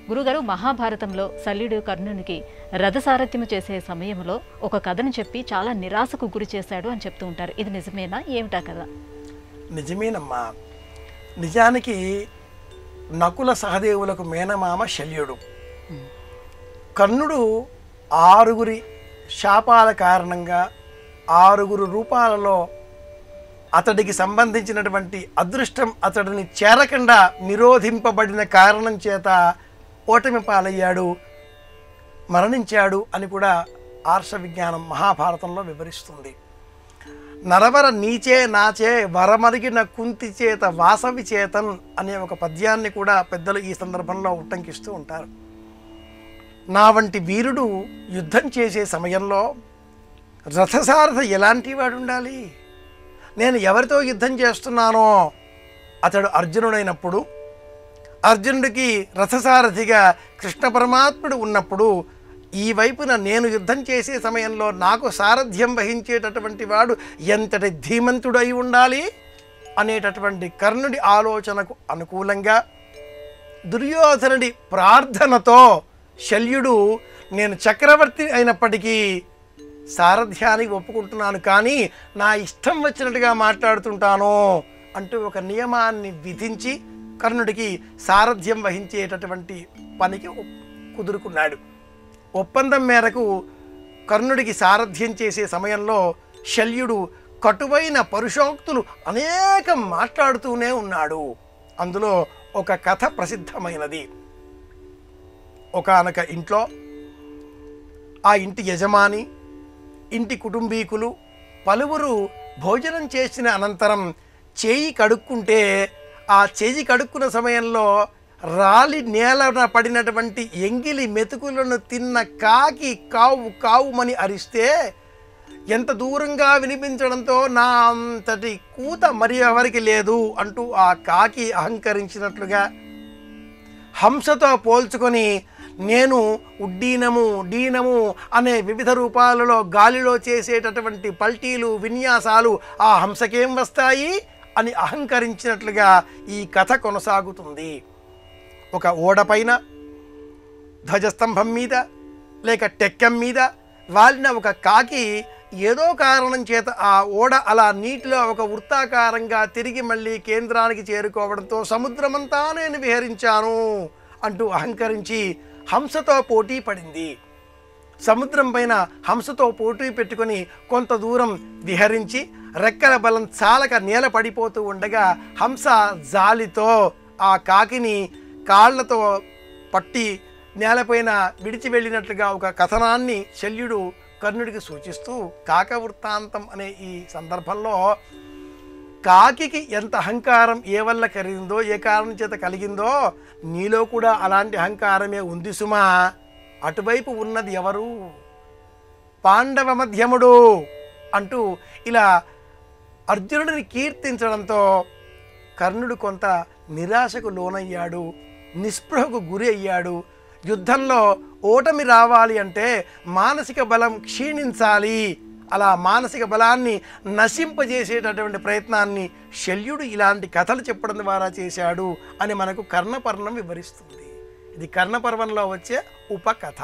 గురుగారు, మహాభారతంలో శల్యుడు కర్ణునికి రథసారథ్యము చేసే సమయంలో ఒక కథను చెప్పి చాలా నిరాశకు గురి చేశాడు అని చెప్తూ ఉంటారు. ఇది నిజమేనా? ఏమిటా కథ? నిజమేనమ్మా. నిజానికి నకుల సహదేవులకు మేనమామ శల్యుడు. కర్ణుడు 6 శాపాల కారణంగా 6 రూపాలలో అతడికి సంబంధించినటువంటి అదృష్టం అతడిని చేరకుండా నిరోధింపబడిన కారణం చేత ఓటమి పాలయ్యాడు, మరణించాడు అని కూడా ఆర్ష విజ్ఞానం మహాభారతంలో వివరిస్తుంది. నరవర నీచే నాచే వరమరిగిన కుంతి చేత వాసవి చేతన్ అనే ఒక పద్యాన్ని కూడా పెద్దలు ఈ సందర్భంలో ఉట్టంకిస్తూ ఉంటారు. నా వంటి వీరుడు యుద్ధం చేసే సమయంలో రథసారథ ఎలాంటి వాడు ఉండాలి? నేను ఎవరితో యుద్ధం చేస్తున్నానో అతడు అర్జునుడైనప్పుడు, అర్జునుడికి రథసారథిగా కృష్ణ పరమాత్ముడు ఉన్నప్పుడు, ఈ వైపున నేను యుద్ధం చేసే సమయంలో నాకు సారథ్యం వహించేటటువంటి వాడు ఎంతటి ధీమంతుడై ఉండాలి అనేటటువంటి కర్ణుడి ఆలోచనకు అనుకూలంగా దుర్యోధనుడి ప్రార్థనతో శల్యుడు నేను చక్రవర్తి అయినప్పటికీ సారథ్యానికి ఒప్పుకుంటున్నాను, కానీ నా ఇష్టం వచ్చినట్టుగా మాట్లాడుతుంటాను అంటూ ఒక నియమాన్ని విధించి కర్ణుడికి సారథ్యం వహించేటటువంటి పనికి కుదురుకున్నాడు. ఒప్పందం మేరకు కర్ణుడికి సారథ్యం చేసే సమయంలో శల్యుడు కటువైన పరుషోక్తులు అనేకం మాట్లాడుతూనే ఉన్నాడు. అందులో ఒక కథ ప్రసిద్ధమైనది. ఒకానొక ఇంట్లో ఆ ఇంటి యజమాని, ఇంటి కుటుంబీకులు పలువురు భోజనం చేసిన అనంతరం చేయి కడుక్కుంటే ఆ చేయి కడుక్కున్న సమయంలో రాలి నేలన పడినటువంటి ఎంగిలి మెతుకులను తిన్న కాకి కావు కావుమని అరిస్తే ఎంత దూరంగా వినిపించడంతో నా అంతటి కూత మరి ఎవరికి లేదు అంటూ ఆ కాకి అహంకరించినట్లుగా హంసతో పోల్చుకొని నేను ఉడ్డీనము డీనము అనే వివిధ రూపాలలో గాలిలో చేసేటటువంటి పల్టీలు విన్యాసాలు ఆ హంసకేం వస్తాయి అని అహంకరించినట్లుగా ఈ కథ కొనసాగుతుంది. ఒక ఓడపైన ధ్వజస్తంభం మీద లేక టెక్కం మీద వాలిన ఒక కాకి ఏదో కారణం చేత ఆ ఓడ అలా నీటిలో ఒక వృత్తాకారంగా తిరిగి మళ్ళీ కేంద్రానికి చేరుకోవడంతో సముద్రమంతా నేను విహరించాను అంటూ అహంకరించి హంసతో పోటీ పడింది. సముద్రం పైన హంసతో పోటీ పెట్టుకొని కొంత దూరం విహరించి రెక్కల బలం చాలక నేల పడిపోతూ ఉండగా హంస జాలితో ఆ కాకిని కాళ్లతో పట్టి నేలపైన విడిచి వెళ్ళినట్లుగా ఒక కథనాన్ని శల్యుడు కర్ణుడికి సూచిస్తూ కాక వృత్తాంతం అనే ఈ సందర్భంలో కాకికి ఎంత అహంకారం ఏ వల్ల కలిగిందో, ఏ కారణం చేత కలిగిందో నీలో కూడా అలాంటి అహంకారమే ఉంది సుమా. అటువైపు ఉన్నది ఎవరు? పాండవ మధ్యముడు అంటూ ఇలా అర్జునుడిని కీర్తించడంతో కర్ణుడు కొంత నిరాశకు లోనయ్యాడు, నిస్పృహకు గురి అయ్యాడు. యుద్ధంలో ఓటమి రావాలి అంటే మానసిక బలం క్షీణించాలి. అలా మానసిక బలాన్ని నశింపజేసేటటువంటి ప్రయత్నాన్ని శల్యుడు ఇలాంటి కథలు చెప్పడం ద్వారా చేశాడు అని మనకు కర్ణపర్వం వివరిస్తుంది. ఇది కర్ణపర్వంలో వచ్చే ఉపకథ.